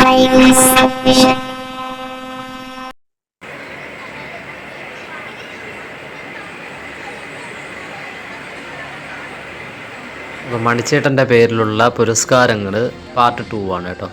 അപ്പോൾ മണിച്ചേട്ടൻ്റെ പേരിലുള്ള പുരസ്കാരങ്ങൾ പാർട്ട് 2 ആണ് കേട്ടോ.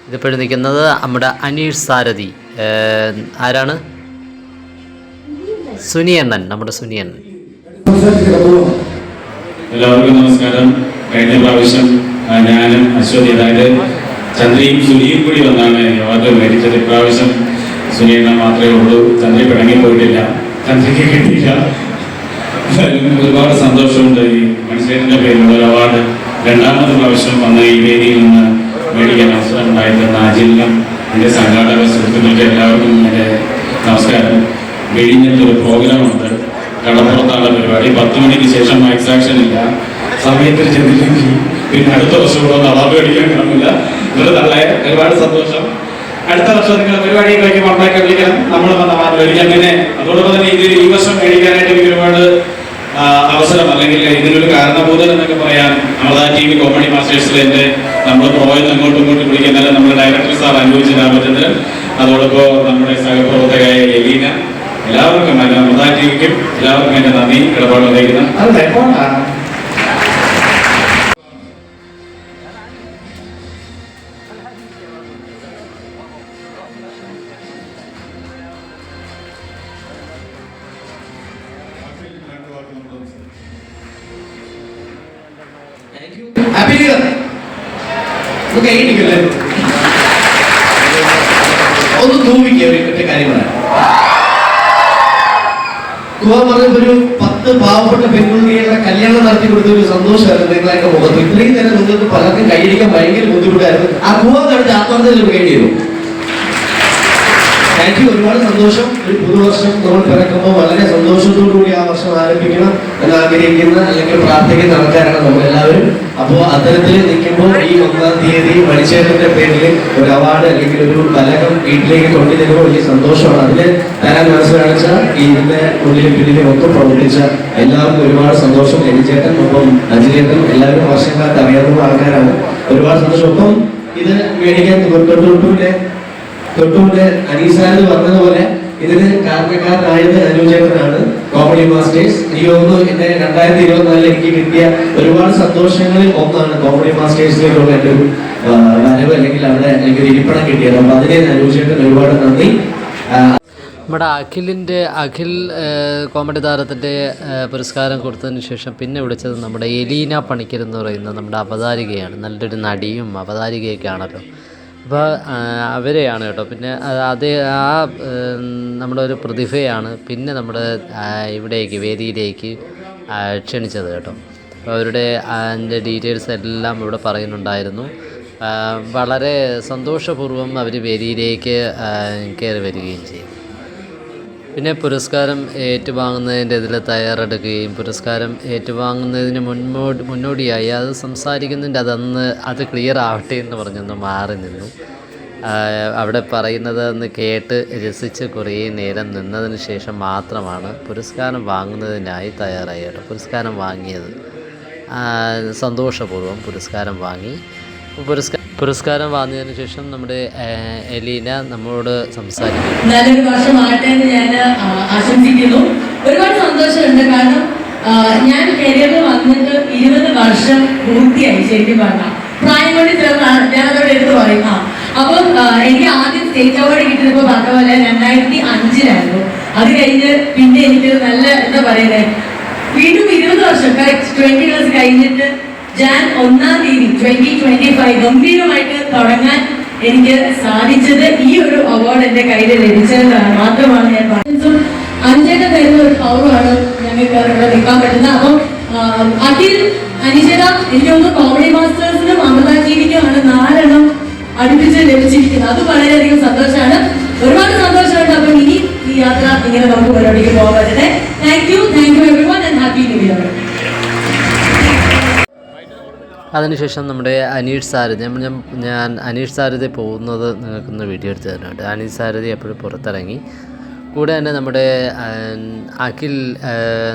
ഇതിപ്പോഴും നിൽക്കുന്നത് നമ്മുടെ അനീഷ് സാരഥി. ആരാണ്? സുനിയണ്ണൻ, നമ്മുടെ സുനിയണ്ണൻ. എല്ലാവർക്കും നമസ്കാരം. കഴിഞ്ഞ പ്രാവശ്യം ഞാനും അശ്വതി, അതായത് ചന്ദ്രയും സുനിയും കൂടി വന്നാണ് അവാർഡ് മേടിച്ചത്. ഇപ്രാവശ്യം സുനിയണ്ണൻ മാത്രമേ ഉള്ളൂ. ചന്ദ്ര പിണങ്ങി പോയിട്ടില്ല, ചന്ദ്രയ്ക്ക് കിട്ടിയില്ല. ഒരുപാട് സന്തോഷമുണ്ട് ഈ മനുഷ്യന്റെ പേരിലുള്ള ഒരു അവാർഡ് രണ്ടാമത്തെ പ്രാവശ്യം വന്ന ഈ വേദിയിൽ നിന്ന് മേടിക്കാൻ അവസരം ഉണ്ടായിരുന്ന അജിലിനും എൻ്റെ സംഘാടക സുഹൃത്തുക്കൾക്ക് എല്ലാവർക്കും എൻ്റെ നമസ്കാരം. വെടിഞ്ഞിട്ടൊരു പ്രോഗ്രാമുണ്ട്, കടപ്പുറത്താണ് പരിപാടി. 10 മണിക്ക് ശേഷം എക്സാക്ഷൻ ഇല്ല. സമയത്തിൽ ചെന്നില്ലെങ്കിൽ പിന്നെ അടുത്ത വർഷം കൂടെ അവാർഡ് മേടിക്കാൻ കാണില്ല. ഇവരുടെ തള്ളയെ ഒരുപാട് സന്തോഷം. അടുത്ത വർഷം നിങ്ങൾ പരിപാടിയിലേക്ക് കോൺടാക്ട് വിളിക്കണം, നമ്മൾ വന്ന അവാർഡ് മേടിക്കാൻ. പിന്നെ അതോടൊപ്പം തന്നെ ഇതിൽ ഈ വർഷം മേടിക്കാനായിട്ട് എനിക്ക് ഒരുപാട് അവസരം, അല്ലെങ്കിൽ ഇതിനൊരു കാരണഭൂതൻ എന്നൊക്കെ പറയാൻ നമ്മുടെ TV കോമഡി മാസ്റ്റേഴ്സിൽ എൻ്റെ നമ്മൾ പ്രോയെന്ന് അങ്ങോട്ടും ഇങ്ങോട്ടും വിളിക്കുന്നതിന് നമ്മുടെ ഡയറക്ടർ സാർ അനുഭവിച്ചു തരാൻ പറ്റുന്നത്. അതോടൊപ്പം നമ്മുടെ സഹപ്രവർത്തകയായ എലീന, എല്ലാവർക്കും എൻ്റെ നമ്മുടെ TVക്കും എല്ലാവർക്കും എൻ്റെ നന്ദി ഇടപാട് വന്നിരിക്കുന്നു. ഒന്ന് തൂവിക്കുക ഒറ്റ കാര്യമാണ്. പറഞ്ഞപ്പോ ഒരു 10 പാവപ്പെട്ട പെൺകുട്ടികളുടെ കല്യാണം നടത്തി കൊടുത്തൊരു സന്തോഷമായിരുന്നു നിങ്ങളൊക്കെ മുഖത്ത്. ഇത്രയും നേരം നിങ്ങൾക്ക് പലർക്കും കൈയടിക്കാൻ ഭയങ്കര ബുദ്ധിമുട്ടായിരുന്നു. ആ നടത്തി ആത്മാർത്ഥത്തിൽ കൈയടിയോ? Thank you. ഒരുപാട് സന്തോഷം. ഒരു പുതുവർഷം നമ്മൾ പിറക്കുമ്പോൾ വളരെ സന്തോഷത്തോടു കൂടി ആ വർഷം ആരംഭിക്കണം എന്ന് ആഗ്രഹിക്കുന്ന അല്ലെങ്കിൽ പ്രാർത്ഥിക്കുന്ന ആൾക്കാരാണ് നമ്മളെല്ലാവരും. അപ്പോൾ അത്തരത്തിൽ നിൽക്കുമ്പോൾ ഈ 1-ാം തീയതി മണിച്ചേട്ടന്റെ പേരിൽ ഒരു അവാർഡ് അല്ലെങ്കിൽ ഒരു ഫലകം വീട്ടിലേക്ക് കൊണ്ടുതരുമ്പോൾ വലിയ സന്തോഷമാണ്. അതിന് തരാൻ മനസ്സ് കാണിച്ച ഇതിന്റെ ഉള്ളിലും പിന്നിലും ഒക്കെ പ്രവർത്തിച്ച എല്ലാവർക്കും ഒരുപാട് സന്തോഷം. എലിച്ചേട്ടൻ ഒപ്പം അജിലേട്ടൻ എല്ലാവരും വർഷക്കാലത്ത് അറിയാവുന്ന ആൾക്കാരാണ്. ഒരുപാട് സന്തോഷം. ഒപ്പം ഇത് മേടിക്കാൻ തൊട്ടുമുന്നേ അനീസാരത് പറഞ്ഞതുപോലെ ഇതിന് കാരണക്കാരനായത് അനുചേട്ടനാണ്, കോമഡി മാസ്റ്റേഴ്സ്. എനിക്ക് തോന്നുന്നു എന്റെ 2024 എനിക്ക് കിട്ടിയ ഒരുപാട് സന്തോഷങ്ങളിൽ ഒന്നാണ് കോമഡി മാസ്റ്റേഴ്സിലേക്കുള്ള എൻ്റെ ഒരു വരവ്, അല്ലെങ്കിൽ അവിടെ എനിക്കൊരു ഇരിപ്പിടം കിട്ടിയത്. അപ്പൊ അതിനെ അനുചേട്ടൻ ഒരുപാട് നന്ദി. നമ്മുടെ അഖിൽ കോമഡി താരത്തിൻ്റെ പുരസ്കാരം കൊടുത്തതിന് ശേഷം പിന്നെ വിളിച്ചത് നമ്മുടെ എലീന പണിക്കർ എന്ന് പറയുന്ന നമ്മുടെ അവതാരികയാണ്. നല്ലൊരു നടിയും അവതാരികയൊക്കെ ആണല്ലോ. അപ്പോൾ അവരെയാണ് കേട്ടോ. പിന്നെ നമ്മുടെ ഒരു പ്രതിഭയാണ് പിന്നെ നമ്മുടെ ഇവിടേക്ക് വേദിയിലേക്ക് ക്ഷണിച്ചത് കേട്ടോ. അപ്പോൾ അവരുടെ അതിൻ്റെ ഡീറ്റെയിൽസ് എല്ലാം ഇവിടെ പറയുന്നുണ്ടായിരുന്നു. വളരെ സന്തോഷപൂർവ്വം അവർ വേദിയിലേക്ക് കയറി വരികയും ചെയ്തു. പിന്നെ പുരസ്കാരം ഏറ്റുവാങ്ങുന്നതിൻ്റെ ഇതിൽ തയ്യാറെടുക്കുകയും പുരസ്കാരം ഏറ്റുവാങ്ങുന്നതിന് മുന്നോടിയായി അത് സംസാരിക്കുന്നതിൻ്റെ അത് ക്ലിയർ ആവട്ടെ എന്ന് പറഞ്ഞൊന്ന് മാറി നിന്നു. അവിടെ പറയുന്നതെന്ന് കേട്ട് രസിച്ച് കുറേ നേരം നിന്നതിന് ശേഷം മാത്രമാണ് പുരസ്കാരം വാങ്ങുന്നതിനായി തയ്യാറായി കേട്ടോ. പുരസ്കാരം വാങ്ങിയത് സന്തോഷപൂർവ്വം പുരസ്കാരം വാങ്ങി. പുരസ്കാരം വാങ്ങിയതിനു ശേഷം നമ്മുടെ എലീന നമ്മളോട് സംസാരിക്കും. നല്ലൊരു വർഷമാകട്ടെ എന്ന് ഞാൻ ആശംസിക്കുന്നു. ഒരുപാട് സന്തോഷമുണ്ട്. കാരണം ഞാൻ കരിയറിൽ വന്നിട്ട് 20 വർഷം പൂർത്തിയായി. ശരിക്കും പറഞ്ഞാൽ പ്രായം കൊണ്ട് ചേർന്നാണ് ഞാനതോടെ എടുത്ത് പറയും. അപ്പം എനിക്ക് ആദ്യം സ്റ്റേറ്റ് അവാർഡ് കിട്ടിയപ്പോൾ പറഞ്ഞ പോലെ 2005 അത് കഴിഞ്ഞ് പിന്നെ എനിക്ക് നല്ല എന്താ പറയുന്നത് വീണ്ടും 20 വർഷം 20 years കഴിഞ്ഞിട്ട് ജാൻ 1-ാം തീയതി 2025 ഗംഭീരമായിട്ട് തുടങ്ങാൻ എനിക്ക് സാധിച്ചത് ഈ ഒരു അവാർഡ് എൻ്റെ കയ്യിൽ ലഭിച്ചത് മാത്രമാണ് ഞാൻ പറഞ്ഞത്. അഞ്ചേട്ടൻ തരുന്ന ഒരു പവറാണ് ഞങ്ങൾക്ക് ഇവിടെ നിൽക്കാൻ പറ്റുന്നത്. അപ്പം അഖിൽ, അനിശ്ചിത, എനിക്കൊന്ന് കോമഡി മാസ്റ്റേഴ്സിനും അമൃത ടിവിക്കുമാണ് 4 എണ്ണം അടുപ്പിച്ച് ലഭിച്ചിരിക്കുന്നത്. അത് വളരെയധികം സന്തോഷമാണ്. ഒരുപാട് സന്തോഷമുണ്ട്. അപ്പം ഇനി ഈ യാത്ര ഇങ്ങനെ നമുക്ക് പരിപാടിക്ക് പോകാൻ പറ്റട്ടെ. Thank you everyone and happy new year. അതിനുശേഷം നമ്മുടെ അനീഷ് സാരഥി, ഞാൻ അനീഷ് സാരഥി പോകുന്നത് നിങ്ങൾക്കൊന്ന് വീഡിയോ എടുത്ത് തരുന്നുണ്ട്. അനീഷ് സാരഥി എപ്പോഴും പുറത്തിറങ്ങി. കൂടെ തന്നെ നമ്മുടെ അഖിൽ,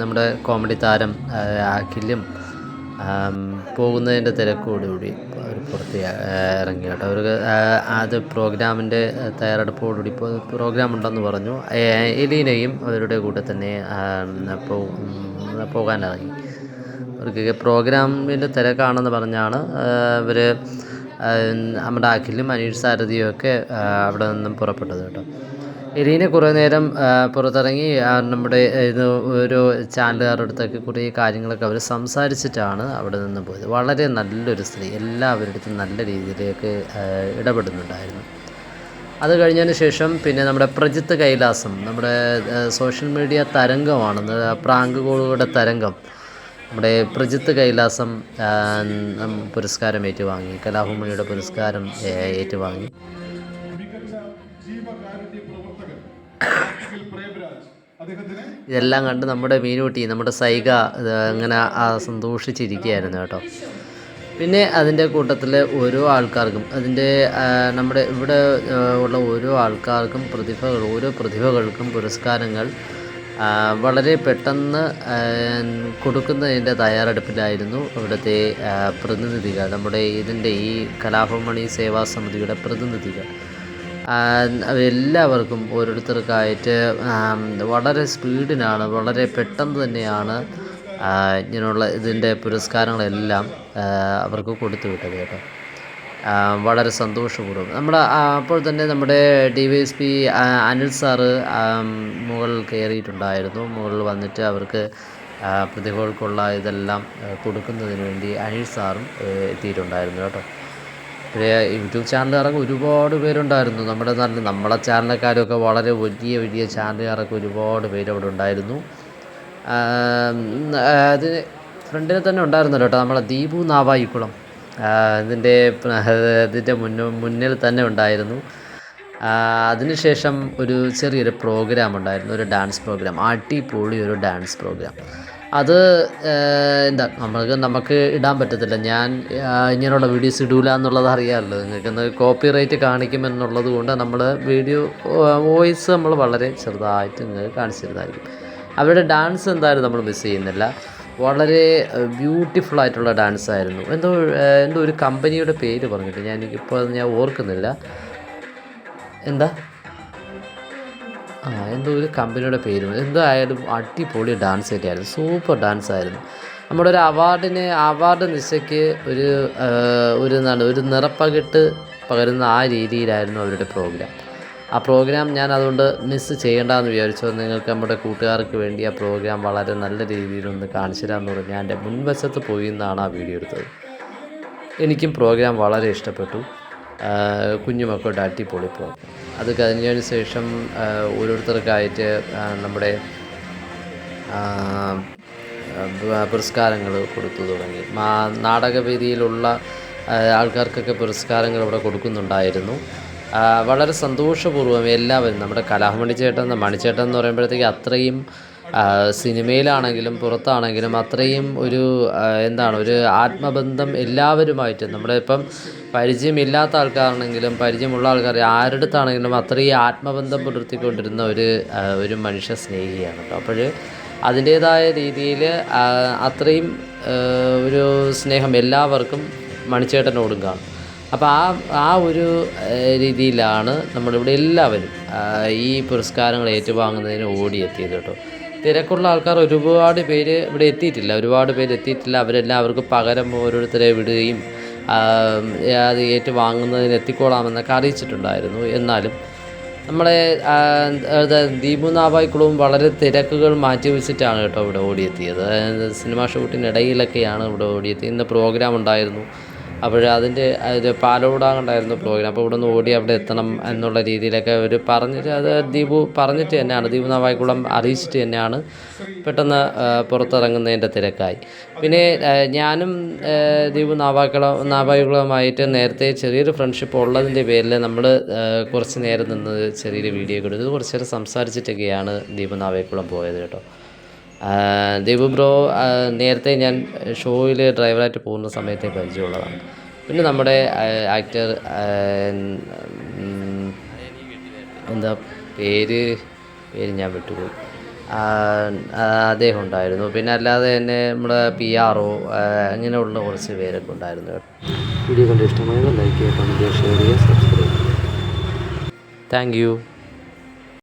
നമ്മുടെ കോമഡി താരം അഖിലും പോകുന്നതിൻ്റെ തിരക്കോടുകൂടി അവർ ഇറങ്ങി കേട്ടോ. അവർക്ക് അത് പ്രോഗ്രാമിൻ്റെ തയ്യാറെടുപ്പോടുകൂടി ഇപ്പോൾ പ്രോഗ്രാം ഉണ്ടെന്ന് പറഞ്ഞു. എലീനയും അവരുടെ കൂടെ തന്നെ പോകാനിറങ്ങി. അവർക്ക് പ്രോഗ്രാമിൻ്റെ തിരക്കാണെന്ന് പറഞ്ഞാണ് ഇവർ നമ്മുടെ അഖിലും അനീഷ് സാരഥിയും ഒക്കെ അവിടെ നിന്നും പുറപ്പെട്ടത് കേട്ടോ. എലീന കുറേ നേരം പുറത്തിറങ്ങി നമ്മുടെ ഒരു ചാനലുകാരുടെ അടുത്തൊക്കെ കുറേ കാര്യങ്ങളൊക്കെ അവർ സംസാരിച്ചിട്ടാണ് അവിടെ നിന്ന് പോയത്. വളരെ നല്ലൊരു സ്ത്രീ, എല്ലാവരുടെ അടുത്തും നല്ല രീതിയിലേക്ക് ഇടപെടുന്നുണ്ടായിരുന്നു. അത് കഴിഞ്ഞതിന് ശേഷം പിന്നെ നമ്മുടെ പ്രജിത്ത് കൈലാസം, നമ്മുടെ സോഷ്യൽ മീഡിയ തരംഗമാണ്, പ്രാങ്ക് കോളുകളുടെ തരംഗം, നമ്മുടെ പ്രജിത്ത് കൈലാസം പുരസ്കാരം ഏറ്റുവാങ്ങി, കലാഭവൻമണിയുടെ പുരസ്കാരം ഏറ്റുവാങ്ങി. ഇതെല്ലാം കണ്ട് നമ്മുടെ മീനൂട്ടി, നമ്മുടെ സൈഗ അങ്ങനെ സന്തോഷിച്ചിരിക്കുകയായിരുന്നു കേട്ടോ. പിന്നെ അതിൻ്റെ കൂട്ടത്തിൽ ഓരോ ആൾക്കാർക്കും നമ്മുടെ ഇവിടെ ഉള്ള ഓരോ ആൾക്കാർക്കും ഓരോ പ്രതിഭകൾക്കും പുരസ്കാരങ്ങൾ വളരെ പെട്ടെന്ന് കൊടുക്കുന്നതിൻ്റെ തയ്യാറെടുപ്പിലായിരുന്നു ഇവിടുത്തെ പ്രതിനിധികൾ, നമ്മുടെ ഈ കലാഭവൻമണി സേവാ സമിതിയുടെ പ്രതിനിധികൾ. എല്ലാവർക്കും ഓരോരുത്തർക്കായിട്ട് വളരെ സ്പീഡിനാണ്, വളരെ പെട്ടെന്ന് തന്നെയാണ് ഇങ്ങനെയുള്ള ഇതിൻ്റെ പുരസ്കാരങ്ങളെല്ലാം അവർക്ക് കൊടുത്തു വിട്ടത് കേട്ടോ. വളരെ സന്തോഷപൂർവ്വം അപ്പോൾ തന്നെ നമ്മുടെ DYSP അനിൽ സാറ് മുകളിൽ കയറിയിട്ടുണ്ടായിരുന്നു. മുകളിൽ വന്നിട്ട് അവർക്ക് പ്രതിഭകൾക്കുള്ള ഇതെല്ലാം കൊടുക്കുന്നതിന് വേണ്ടി അനിൽ സാറും എത്തിയിട്ടുണ്ടായിരുന്നു കേട്ടോ. യൂട്യൂബ് ചാനലുകാരൊക്കെ ഒരുപാട് പേരുണ്ടായിരുന്നു. നമ്മളെ ചാനലുകാരൊക്കെ വളരെ വലിയ ചാനലുകാരൊക്കെ ഒരുപാട് പേര് അവിടെ ഉണ്ടായിരുന്നു. അതിന് ഫ്രണ്ടിൽ തന്നെ ഉണ്ടായിരുന്നു കേട്ടോ നമ്മളെ ദീപു നാവായിക്കുളം, ഇതിൻ്റെ മുന്നിൽ തന്നെ ഉണ്ടായിരുന്നു. അതിനുശേഷം ഒരു ചെറിയൊരു പ്രോഗ്രാം ഉണ്ടായിരുന്നു, ഒരു ഡാൻസ് പ്രോഗ്രാം, അടിപൊളി ഒരു ഡാൻസ് പ്രോഗ്രാം. അത് നമുക്ക് ഇടാൻ പറ്റത്തില്ല, ഞാൻ ഇങ്ങനെയുള്ള വീഡിയോസ് ഇടൂല എന്നുള്ളത് അറിയാമല്ലോ നിങ്ങൾക്കൊന്ന്, കോപ്പിറൈറ്റ് കാണിക്കുമെന്നുള്ളത് കൊണ്ട് നമ്മൾ വോയിസ് നമ്മൾ വളരെ ചെറുതായിട്ട് നിങ്ങൾക്ക് കാണിച്ചിരുന്നതായിരിക്കും. അവരുടെ ഡാൻസ് എന്തായാലും നമ്മൾ മിസ് ചെയ്യുന്നില്ല. വളരെ ബ്യൂട്ടിഫുൾ ആയിട്ടുള്ള ഡാൻസായിരുന്നു. എന്തോ ഒരു കമ്പനിയുടെ പേര് പറഞ്ഞിട്ട് എനിക്കിപ്പോൾ ഞാൻ ഓർക്കുന്നില്ല, എന്തോ ഒരു കമ്പനിയുടെ പേരും, എന്തായാലും അടിപൊളി ഡാൻസ് ആയിരുന്നു, സൂപ്പർ ഡാൻസായിരുന്നു. നമ്മുടെ ഒരു അവാർഡ് നിശയ്ക്ക് ഒരു നിറപ്പകിട്ട് പകരുന്ന ആ രീതിയിലായിരുന്നു അവരുടെ പ്രോഗ്രാം. ആ പ്രോഗ്രാം ഞാൻ അതുകൊണ്ട് മിസ് ചെയ്യേണ്ടെന്ന് വിചാരിച്ചു. നിങ്ങൾക്ക് നമ്മുടെ കൂട്ടുകാർക്ക് വേണ്ടി ആ പ്രോഗ്രാം വളരെ നല്ല രീതിയിലൊന്ന് കാണിച്ചു തരാമെന്ന് പറഞ്ഞ് ഞാൻ എൻ്റെ മുൻവശത്ത് പോയി നിന്നാണ് ആ വീഡിയോ എടുത്തത്. എനിക്കും പ്രോഗ്രാം വളരെ ഇഷ്ടപ്പെട്ടു. കുഞ്ഞുമക്കളുടെ അടിപൊളി പ്രോഗ്രാം. അത് കഴിഞ്ഞതിന് ശേഷം ഓരോരുത്തർക്കായിട്ട് നമ്മുടെ പുരസ്കാരങ്ങൾ കൊടുത്തു തുടങ്ങി. നാടകവേദിയിലുള്ള ആൾക്കാർക്കൊക്കെ പുരസ്കാരങ്ങൾ ഇവിടെ കൊടുക്കുന്നുണ്ടായിരുന്നു. വളരെ സന്തോഷപൂർവ്വം എല്ലാവരും, നമ്മുടെ കലാഭവൻമണി മണിച്ചേട്ടൻ എന്ന് പറയുമ്പോഴത്തേക്ക് അത്രയും സിനിമയിലാണെങ്കിലും പുറത്താണെങ്കിലും അത്രയും ഒരു ആത്മബന്ധം എല്ലാവരുമായിട്ട്, നമ്മുടെ ഇപ്പം പരിചയമില്ലാത്ത ആൾക്കാരാണെങ്കിലും പരിചയമുള്ള ആൾക്കാർ ആരുടെ അടുത്താണെങ്കിലും അത്രയും ആത്മബന്ധം പുലർത്തിക്കൊണ്ടിരുന്ന ഒരു മനുഷ്യ സ്നേഹിയാണ് കേട്ടോ. അപ്പോൾ അതിൻ്റേതായ രീതിയിൽ അത്രയും ഒരു സ്നേഹം എല്ലാവർക്കും മണിച്ചേട്ടനോടും കാണും. അപ്പോൾ ആ ഒരു രീതിയിലാണ് നമ്മളിവിടെ എല്ലാവരും ഈ പുരസ്കാരങ്ങൾ ഏറ്റുവാങ്ങുന്നതിന് ഓടിയെത്തിയത് കേട്ടോ. തിരക്കുള്ള ആൾക്കാർ ഒരുപാട് പേര് ഇവിടെ എത്തിയിട്ടില്ല. അവരെല്ലാവർക്കും പകരം ഓരോരുത്തരെ വിടുകയും അത് ഏറ്റുവാങ്ങുന്നതിന് എത്തിക്കോളാമെന്നൊക്കെ അറിയിച്ചിട്ടുണ്ടായിരുന്നു. എന്നാലും നമ്മളെ ദീപു നാവായിക്കുളവും വളരെ തിരക്കുകൾ മാറ്റി വെച്ചിട്ടാണ് കേട്ടോ ഇവിടെ ഓടിയെത്തിയത്. സിനിമാ ഷൂട്ടിനിടയിലൊക്കെയാണ് ഇവിടെ ഓടിയെത്തിയത്. ഇന്ന് പ്രോഗ്രാം ഉണ്ടായിരുന്നു, അപ്പോൾ അതിൻ്റെ പാലോടാണ്ടായിരുന്നു പ്രോഗ്രാം. അപ്പോൾ ഇവിടെ നിന്ന് ഓടി അവിടെ എത്തണം എന്നുള്ള രീതിയിലൊക്കെ അവർ പറഞ്ഞിട്ട്, അത് ദീപു പറഞ്ഞിട്ട് തന്നെയാണ്, ദീപു നാവായിക്കുളം അറിയിച്ചിട്ട് തന്നെയാണ് പെട്ടെന്ന് പുറത്തിറങ്ങുന്നതിൻ്റെ തിരക്കായി. പിന്നെ ഞാനും ദീപു നാവായിക്കുളമായിട്ട് നേരത്തെ ചെറിയൊരു ഫ്രണ്ട്ഷിപ്പ് ഉള്ളതിൻ്റെ പേരിൽ നമ്മൾ കുറച്ച് നേരം നിന്ന് ചെറിയൊരു വീഡിയോ ഒക്കെ എടുത്ത് കുറച്ച് നേരം സംസാരിച്ചിട്ടൊക്കെയാണ് ദീപു നാവായിക്കുളം പോയത് കേട്ടോ. ദീപു ബ്രോ നേരത്തെ ഞാൻ ഷോയിൽ ഡ്രൈവറായിട്ട് പോകുന്ന സമയത്തെ പരിചയമുള്ളതാണ്. പിന്നെ നമ്മുടെ ആക്ടർ പേര് ഞാൻ വിട്ടുപോയി, അദ്ദേഹം ഉണ്ടായിരുന്നു. പിന്നെ അല്ലാതെ തന്നെ നമ്മുടെ PRO അങ്ങനെയുള്ള കുറച്ച് പേരൊക്കെ ഉണ്ടായിരുന്നു കേട്ടോ. വീഡിയോ കണ്ട് ഇഷ്ടമായത് ലൈക്ക് ചെയ്യുക, കമൻറ്റ് ചെയ്യുക, ഷെയർ ചെയ്യുക, സബ്സ്ക്രൈബ് ചെയ്യുക. Thank you.